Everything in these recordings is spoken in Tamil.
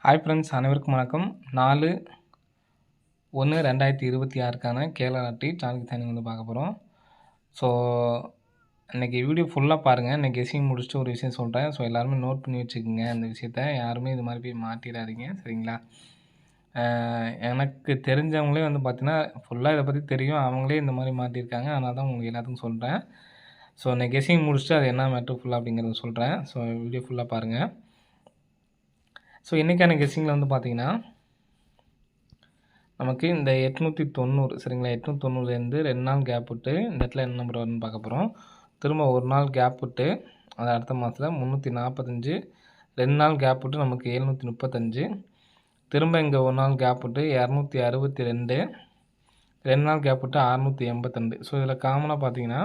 ஹாய் ஃப்ரெண்ட்ஸ், அனைவருக்கும் வணக்கம். 4/1/2026க்கான கேரளா லாட்டரி சான்ஸ் சைனிங் வந்து பார்க்க போகிறோம். ஸோ இன்றைக்கி வீடியோ ஃபுல்லாக பாருங்கள். இன்றைக்கி கெஸ்ஸிங் முடிச்சுட்டு ஒரு விஷயம் சொல்கிறேன். ஸோ எல்லாருமே நோட் பண்ணி வச்சுக்கோங்க. அந்த விஷயத்த யாருமே இது மாதிரி போய் மாட்டிடாதீங்க, சரிங்களா? எனக்கு தெரிஞ்சவங்களே வந்து பார்த்தீங்கன்னா ஃபுல்லாக இதை பற்றி தெரியும். அவங்களே இந்த மாதிரி மாட்டியிருக்காங்க. அதனால தான் உங்களுக்கு எல்லாத்துக்கும் சொல்கிறேன். ஸோ இன்றைக்கி கெஸ்ஸிங் முடிச்சுட்டு அது என்ன மேட்ரு ஃபுல்லாக அப்படிங்கிறத சொல்கிறேன். ஸோ வீடியோ ஃபுல்லாக பாருங்கள். ஸோ இன்றைக்கான கெஸ்ஸிங்கில் வந்து பார்த்திங்கன்னா நமக்கு இந்த 890 சரிங்களா, 890லேருந்து 2 நாள் கேப் விட்டு இந்த இடத்துல என்ன நம்பர் வரும்னு பார்க்க போகிறோம். திரும்ப ஒரு நாள் கேப் விட்டு அது அடுத்த மாதத்தில் 345, 2 நாள் கேப் விட்டு நமக்கு 735, திரும்ப இங்கே ஒரு நாள் கேப் விட்டு 262, 2 நாள் கேப் விட்டு 682. ஸோ இதில் காமனாக பார்த்தீங்கன்னா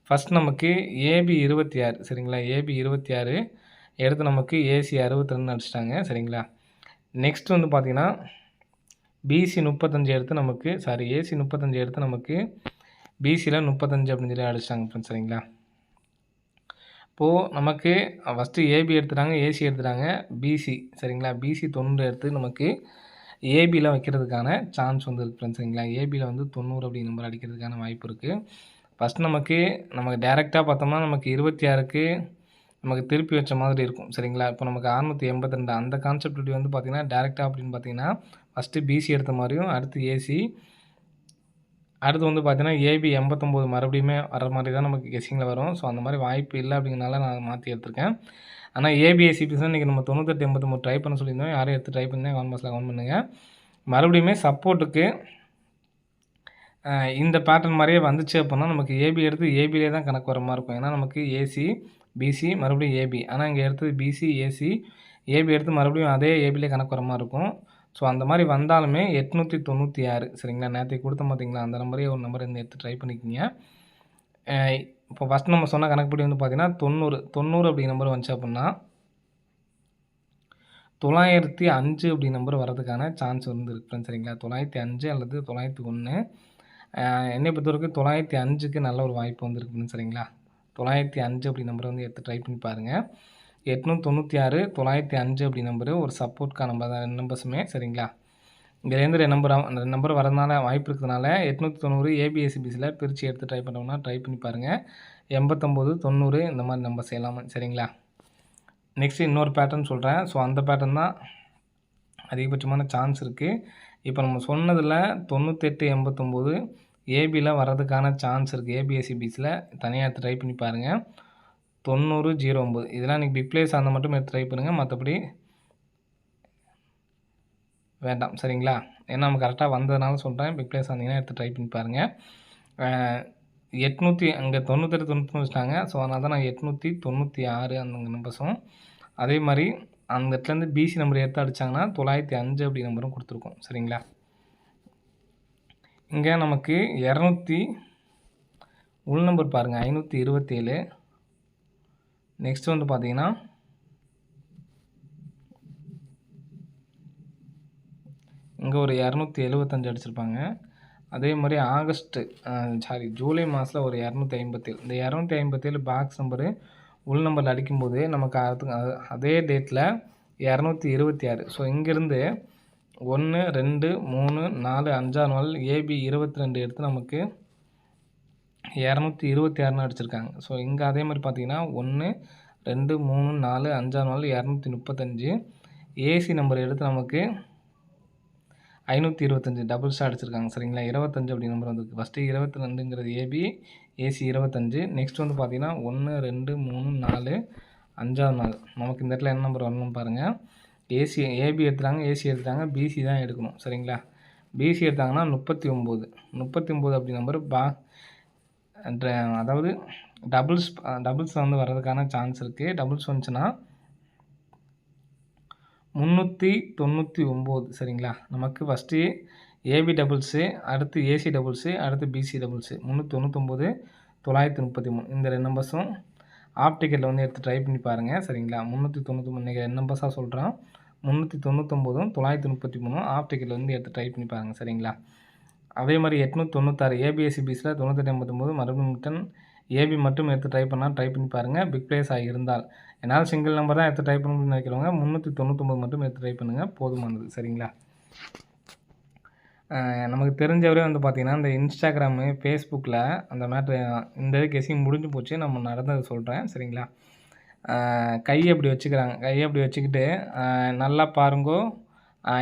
ஃபஸ்ட் நமக்கு ஏபி 26 சரிங்களா, ஏபி 26 எடுத்து நமக்கு ஏசி 62 அடிச்சிட்டாங்க, சரிங்களா. நெக்ஸ்ட் வந்து பார்த்திங்கன்னா பிசி 35 எடுத்து நமக்கு ஏசி 35 எடுத்து நமக்கு பிசியில் 35 அப்படின்னு சொல்லி அடிச்சிட்டாங்க ஃப்ரெண்ட்ஸ், சரிங்களா. இப்போது நமக்கு ஃபஸ்ட்டு ஏபி எடுத்துட்டாங்க, ஏசி எடுத்துட்டாங்க, பிசி சரிங்களா, பிசி 90 எடுத்து நமக்கு ஏபியில் வைக்கிறதுக்கான சான்ஸ் வந்து இருக்குது ஃப்ரெண்ட்ஸ், சரிங்களா. ஏபியில் வந்து 90 அப்படி நம்பர் அடிக்கிறதுக்கான வாய்ப்பு இருக்குது. ஃபஸ்ட்டு நமக்கு டேரெக்டாக பார்த்தோம்னா நமக்கு 26க்கு நமக்கு திருப்பி வச்ச மாதிரி இருக்கும், சரிங்களா. இப்போ நமக்கு 682 அந்த கான்செப்ட் வந்து பார்த்திங்கன்னா டேரெக்டாக அப்படின்னு பார்த்தீங்கன்னா ஃபஸ்ட்டு பிசி எடுத்த மாதிரியும் அடுத்து ஏசி, அடுத்து வந்து பார்த்தீங்கன்னா ஏபி 89 மறுபடியுமே வர மாதிரி தான் நமக்கு கெஸ்ஸிங்கில் வரும். ஸோ அந்த மாதிரி வாய்ப்பு இல்லை அப்படிங்கிறனால நான் மாற்றி எடுத்திருக்கேன். ஆனால் ஏபிஎஸ்சி தான் இன்றைக்கி நம்ம 98 83 ட்ரை பண்ண சொல்லியிருந்தோம். யாரும் எடுத்து ட்ரை பண்ணி கமெண்ட் பாக்ஸில் கமெண்ட் பண்ணுங்கள். மறுபடியுமே சப்போர்ட்டுக்கு இந்த பேட்டர்ன் மாதிரியே வந்துச்சு அப்படின்னா நமக்கு ஏபி எடுத்து ஏபிலே தான் கணக்கு வர மாதிரி இருக்கும். ஏன்னா நமக்கு ஏசி பிசி மறுபடியும் ஏபி, ஆனால் இங்கே எடுத்தது பிசி ஏசி ஏபி எடுத்து மறுபடியும் அதே ஏபிலே கணக்கு வர மாதிரி இருக்கும். ஸோ அந்த மாதிரி வந்தாலுமே 896 சரிங்களா, நேற்று கொடுத்த பார்த்தீங்களா அந்த நம்பரே ஒரு நம்பர் எடுத்து ட்ரை பண்ணிக்கிங்க. இப்போ ஃபஸ்ட் நம்ம சொன்ன கணக்குப்படி வந்து பார்த்திங்கன்னா 90 அப்படி நம்பர் வந்துச்சு அப்படின்னா 905 அப்படி நம்பர் வரதுக்கான சான்ஸ் வந்து இருக்குது ஃப்ரெண்ட்ஸ், சரிங்களா. 905 அல்லது 901. என்னை பொறுத்த வரைக்கும் 905க்கு நல்ல ஒரு வாய்ப்பு வந்து இருக்குதுன்னு, சரிங்களா. 905 அப்படி நம்பரை வந்து எடுத்து ட்ரை பண்ணி பாருங்கள். 896 905 அப்படி நம்பரு ஒரு சப்போர்ட்கான நம்பர் தான், 2 நம்பர்ஸுமே, சரிங்களா. இங்கேருந்து 2 நம்பர் வரதுனால வாய்ப்பு இருக்கிறதுனால 890 ஏபிஎஸ்சிபிசியில் பிரித்து எடுத்து ட்ரை பண்ணுறோம்னா ட்ரை பண்ணி பாருங்கள். 89 90 இந்த மாதிரி நம்பர்ஸ் எல்லாமே, சரிங்களா. நெக்ஸ்ட்டு இன்னொரு பேட்டர்ன் சொல்கிறேன். ஸோ அந்த பேட்டர்ன் தான் அதிகபட்சமான சான்ஸ் இருக்குது. இப்போ நம்ம சொன்னதில் 98 89 ஏபியில் வர்றதுக்கான சான்ஸ் இருக்குது. ஏபிஎஸ்சிபிசியில் தனியாக எடுத்து ட்ரை பண்ணி பாருங்கள். 90 09 இதெல்லாம் இன்றைக்கி பிக் பிளேஸ் அந்த மட்டும் எடுத்து ட்ரை பண்ணுங்கள், மற்றபடி வேண்டாம், சரிங்களா. ஏன்னா நம்ம கரெக்டாக வந்ததுனால சொல்கிறேன். பிக் பிளேஸ் வந்தீங்கன்னா எடுத்து ட்ரை பண்ணி பாருங்கள். 800 அங்கே 98 99 வச்சுட்டாங்க. ஸோ அதனால தான் நான் 896 அந்த நம்பர்ஸும், அதே மாதிரி அந்த இடத்துலேருந்து பிசி நம்பர் எடுத்து அடித்தாங்கன்னா 905 அப்படி நம்பரும் கொடுத்துருக்கோம், சரிங்களா. இங்கே நமக்கு 200 உள் நம்பர் பாருங்கள் 527. நெக்ஸ்ட் வந்து பார்த்தீங்கன்னா இங்கே ஒரு 275 அடிச்சிருப்பாங்க. அதே மாதிரி ஜூலை மாதத்தில் ஒரு 257. இந்த 257 பாக்ஸ் நம்பரு உள் நம்பரில் அடிக்கும்போது நமக்கு அதே டேட்டில் 226. ஸோ இங்கேருந்து 1 2 3 4 5 நாள் ஏபி 22 எடுத்து நமக்கு 226 அடிச்சிருக்காங்க. ஸோ இங்கே அதே மாதிரி பார்த்தீங்கன்னா 1 2 3 4 5 நாள் 235 ஏசி நம்பர் எடுத்து நமக்கு 525 டபுள்ஸ் அடிச்சிருக்காங்க, சரிங்களா. 25 அப்படி நம்பர் வந்துருக்கு. ஃபஸ்ட்டு 22ங்கிறது ஏபி, ஏசி 25. நெக்ஸ்ட் வந்து பார்த்தீங்கன்னா 1 2 3 4 5 நாள் நமக்கு இந்த இடத்துல என்ன நம்பர் வரணும்னு பாருங்கள். ஏபி எடுத்துட்டாங்க, ஏசி எடுத்துட்டாங்க, பிசி தான் எடுக்கணும், சரிங்களா. பிசி எடுத்தாங்கன்னா 39 அப்படி நம்பர் அதாவது டபுள்ஸ் வந்து வர்றதுக்கான சான்ஸ் இருக்குது. டபுள்ஸ் வந்துச்சுன்னா 399, சரிங்களா. நமக்கு ஃபஸ்ட்டு ஏபி டபுள்ஸு, அடுத்து ஏசி டபுள்ஸு, அடுத்து பிசி டபுள்ஸு 399 933 இந்த 2 நம்பர்ஸும் ஆஃப் டிக்கெட்டில் வந்து எடுத்து ட்ரை பண்ணி பாருங்கள், சரிங்களா. 399 இன்றைக்கி 2 நம்பர்ஸாக சொல்கிறோம். 399 933 ஆஃப் டிக்கெட்டில் வந்து எடுத்து ட்ரை பண்ணி பாருங்கள், சரிங்களா. அதே மாதிரி 896 ஏபிஎஸ்சிபிஸில் 98 89 மறுபடியும் ஏபி மட்டும் எடுத்து ட்ரை பண்ணி பாருங்கள். பிக் பிளேஸ் ஆகியிருந்தால், என்னால் சிங்கிள் நம்பர் தான் எடுத்து ட்ரை பண்ணணும்னு நினைக்கிறவங்க 399 மட்டும் எடுத்து ட்ரை பண்ணுங்கள், போதுமானது. சரிங்களா? நமக்கு தெரிஞ்சவரே வந்து பார்த்திங்கன்னா, இந்த இன்ஸ்டாகிராமு, ஃபேஸ்புக்கில் அந்த மேட்ரு இந்த கெஸ்ஸிங் முடிஞ்சு போச்சு. நம்ம நடந்ததை சொல்கிறேன். சரிங்களா? கையை அப்படி வச்சுக்கிறாங்க. கையை அப்படி வச்சுக்கிட்டு நல்லா பாருங்கோ,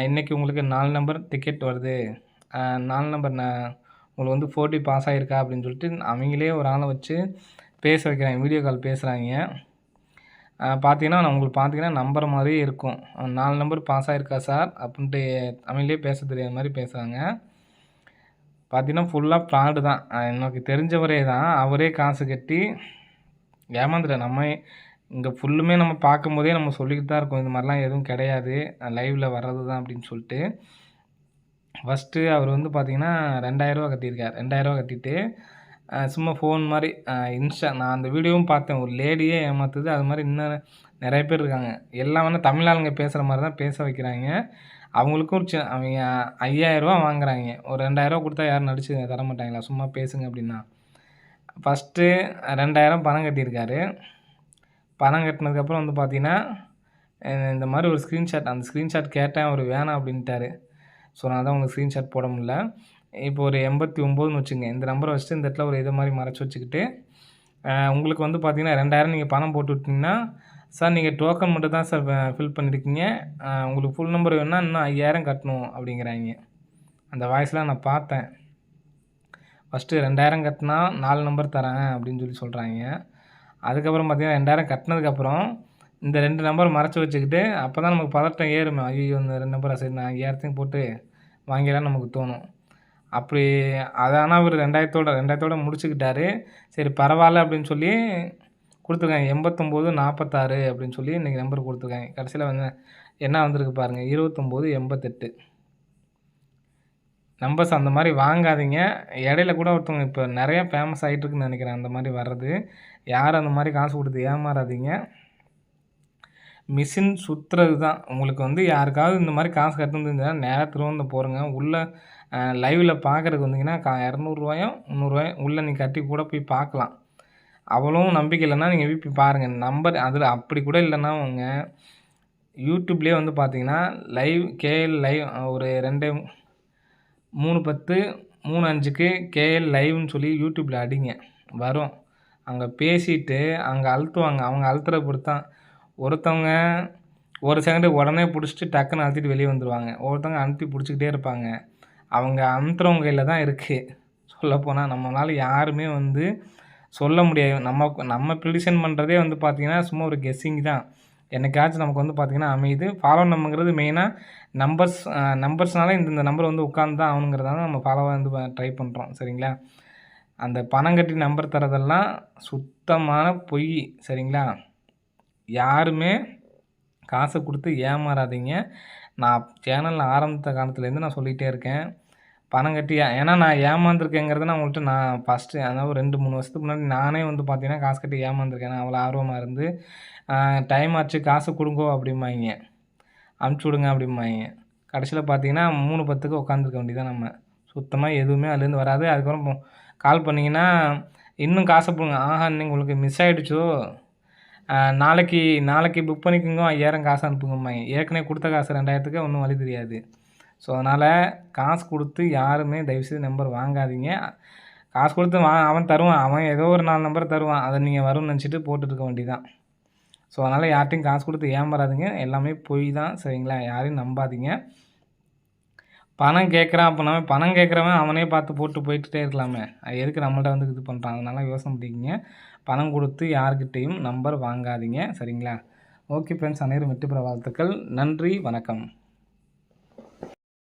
இன்றைக்கி உங்களுக்கு 4 நம்பர் டிக்கெட் வருது, 4 நம்பர் உங்களுக்கு வந்து 4D பாஸ் ஆகிருக்கா அப்படின்னு சொல்லிட்டு அவங்களே ஒரு ஆளை வச்சு பேச வைக்கிறாங்க. வீடியோ கால் பேசுகிறாங்க. பார்த்தீங்கன்னா உங்களுக்கு பார்த்தீங்கன்னா நம்புற மாதிரியே இருக்கும். 4 நம்பர் பாஸ் ஆகிருக்கா சார் அப்படின்ட்டு அவங்களே பேச தெரியாத மாதிரி பேசுகிறாங்க. பார்த்தீங்கன்னா ஃபுல்லாக ஃப்ராடு தான். எனக்கு தெரிஞ்சவரே தான். அவரே காசு கட்டி ஏமாந்துட்டேன். நம்ம இங்கே ஃபுல்லுமே நம்ம பார்க்கும்போதே நம்ம சொல்லிக்கிட்டு தான் இருக்கோம், இது மாதிரிலாம் எதுவும் கிடையாது, லைவில் வர்றது தான் அப்படின்னு சொல்லிட்டு. ஃபஸ்ட்டு அவர் வந்து பார்த்திங்கன்னா ரூ. 2000 கட்டியிருக்கார். ரூ. 2000 கட்டிட்டு சும்மா ஃபோன் மாதிரி நான் அந்த வீடியோவும் பார்த்தேன். ஒரு லேடியே ஏமாத்துது. அது மாதிரி இன்னும் நிறைய பேர் இருக்காங்க. எல்லாம் வந்து தமிழ் ஆளுங்க பேசுகிற மாதிரி தான் பேச வைக்கிறாங்க. அவங்களுக்கும் ஒரு அவங்க ரூ. 5000 வாங்குறாங்க. ஒரு ரூ. 2000 கொடுத்தா யாரும் நடிச்சு தர மாட்டாங்களா? சும்மா பேசுங்க அப்படின்னா. ஃபஸ்ட்டு ரூ. 2000 பணம் கட்டியிருக்காரு. பணம் கட்டினதுக்கப்புறம் வந்து பார்த்திங்கன்னா இந்த மாதிரி ஒரு ஸ்க்ரீன்ஷாட், அந்த ஸ்க்ரீன்ஷாட் கேட்டேன், அவர் வேணாம் அப்படின்ட்டாரு. ஸோ நான் தான் உங்களுக்கு ஸ்க்ரீன்ஷாட் போட முடியல. இப்போ ஒரு 89ன்னு வச்சுங்க. இந்த நம்பரை வச்சுட்டு இந்த இடத்துல ஒரு இது மாதிரி மறைச்சி வச்சுக்கிட்டு உங்களுக்கு வந்து பார்த்திங்கன்னா 2000 நீங்கள் பணம் போட்டு விட்டிங்கன்னா, சார் நீங்கள் டோக்கன் மட்டும் தான் சார் ஃபில் பண்ணியிருக்கீங்க, உங்களுக்கு ஃபுல் நம்பர் வேணுன்னா இன்னும் 5000 கட்டணும் அப்படிங்கிறாங்க. அந்த வாய்ஸ்லாம் நான் பார்த்தேன். ஃபஸ்ட்டு 2000 கட்டினா 4 நம்பர் தரேன் அப்படின்னு சொல்லி சொல்கிறாங்க. அதுக்கப்புறம் பார்த்திங்கன்னா 2000 கட்டினதுக்கப்புறம் இந்த 2 நம்பர் மறைச்சி வச்சுக்கிட்டு அப்போ தான் நமக்கு பதட்டம் ஏறுமே. ஐயோ இந்த 2 நம்பரை சரி நான் 5000 போட்டு வாங்கிடலான்னு நமக்கு தோணும். அப்படி அது ஆனால் அவர் 2000 முடிச்சுக்கிட்டாரு. சரி பரவாயில்ல அப்படின்னு சொல்லி கொடுத்துருக்காங்க. 8946 அப்படின்னு சொல்லி இன்றைக்கி நம்பர் கொடுத்துருக்காங்க. கடைசியில் வந்து என்ன வந்திருக்கு பாருங்கள், 2988 நம்பர்ஸ். அந்த மாதிரி வாங்காதீங்க. இடையில கூட ஒருத்தவங்க இப்போ நிறையா ஃபேமஸ் ஆகிட்டுருக்குன்னு நினைக்கிறேன் அந்த மாதிரி வர்றது. யாரும் அந்த மாதிரி காசு கொடுத்து ஏமாறாதீங்க. மிஷின் சுற்றுறது தான். உங்களுக்கு வந்து யாருக்காவது இந்த மாதிரி காசு கட்டணுன்னு இருந்ததுன்னா நேராக திருவனந்தபுரம் போகிறங்க. உள்ளே லைவில் பார்க்குறதுக்கு வந்தீங்கன்னா 200 300 உள்ளே நீங்கள் கட்டி கூட போய் பார்க்கலாம். அவ்வளவும் நம்பிக்கை இல்லைன்னா நீங்கள் போய் பாருங்கள். நம்பர் அதில் அப்படி கூட இல்லைன்னா உங்க யூடியூப்லேயே வந்து பார்த்தீங்கன்னா லைவ் கேஎல் லைவ் ஒரு 310 35க்கு கேஎல் லைவ்னு சொல்லி யூடியூப்பில் அடிங்க, வரும். அங்கே பேசிட்டு அங்கே அழுத்துவாங்க. அவங்க அழுத்துற பொறுத்து தான். ஒருத்தவங்க ஒரு செகண்டு உடனே பிடிச்சிட்டு டக்குன்னு அழுத்திட்டு வெளியே வந்துடுவாங்க. ஒருத்தவங்க அழுத்தி பிடிச்சிக்கிட்டே இருப்பாங்க. அவங்க அமுத்துறவங்க கையில் தான் இருக்குது. சொல்லப்போனால் நம்மளால் யாருமே வந்து சொல்ல முடியாது. நம்ம ப்ரிடிக்ஷன் பண்ணுறதே வந்து பார்த்திங்கன்னா சும்மா ஒரு கெஸ்ஸிங் தான். என்னைக்காச்சும் நமக்கு வந்து பார்த்திங்கன்னா அமையுது. ஃபாலோ நம்புங்கிறது மெயினாக நம்பர்ஸ்னால இந்த நம்பர் வந்து உட்காந்து தான் ஆகணுங்கிறதால நம்ம ஃபாலோவாக வந்து ட்ரை பண்ணுறோம். சரிங்களா? அந்த பணம் கட்டி நம்பர் தரதெல்லாம் சுத்தமான பொய். சரிங்களா? யாருமே காசை கொடுத்து ஏமாறாதீங்க. நான் சேனலில் ஆரம்பித்த காலத்துலேருந்து நான் சொல்லிகிட்டே இருக்கேன். பணம் கட்டி ஏன்னா நான் ஏமாந்துருக்கேங்கிறத நான் உங்கள்கிட்ட நான் ஃபஸ்ட்டு அதாவது 2-3 வருஷத்துக்கு முன்னாடி நானே வந்து பார்த்தீங்கன்னா காசு கட்டி ஏமாந்துருக்கேன். நான் அவ்வளோ ஆர்வமாக இருந்து டைம் ஆச்சு காசு கொடுங்கோ அப்படிம்பாங்க, அனுப்பிச்சி விடுங்க அப்படிம்பாங்க. கடைசியில் பார்த்தீங்கன்னா 3:10க்கு உட்காந்துருக்க வேண்டியதான் நம்ம. சுத்தமாக எதுவுமே அதுலேருந்து வராது. அதுக்கப்புறம் கால் பண்ணிங்கன்னா இன்னும் காசை போடுங்க. ஆஹா இன்னைக்கு உங்களுக்கு மிஸ் ஆகிடுச்சோ, நாளைக்கு புக் பண்ணிக்கோங்க, 5000 காசு அனுப்புங்கம்பாங்க. ஏற்கனவே கொடுத்த காசு 2000க்கு ஒன்றும் வழி தெரியாது. ஸோ அதனால் காசு கொடுத்து யாருமே தயவுசெய்து நம்பர் வாங்காதீங்க. காசு கொடுத்து அவன் தருவான். அவன் ஏதோ ஒரு 4 நம்பர் தருவான். அதை நீங்கள் வரும்னு நினச்சிட்டு போட்டுருக்க வேண்டியதான். ஸோ அதனால் யார்ட்டையும் காசு கொடுத்து ஏமாறாதீங்க. எல்லாமே பொய் தான். சரிங்களா? யாரையும் நம்பாதீங்க. பணம் கேட்குறான் அப்படின்னா பணம் கேட்குறவன் அவனே பார்த்து போட்டு போயிட்டே இருக்கலாமே. அது எதுக்கு நம்மள்ட்ட வந்து இது பண்ணுறான்? அதனால் யோசனை பண்ணிக்கிங்க. பணம் கொடுத்து யார்கிட்டையும் நம்பர் வாங்காதீங்க. சரிங்களா? ஓகே ஃப்ரெண்ட்ஸ், அனைவரும் வெற்றி பெற வாழ்த்துக்கள். நன்றி, வணக்கம்.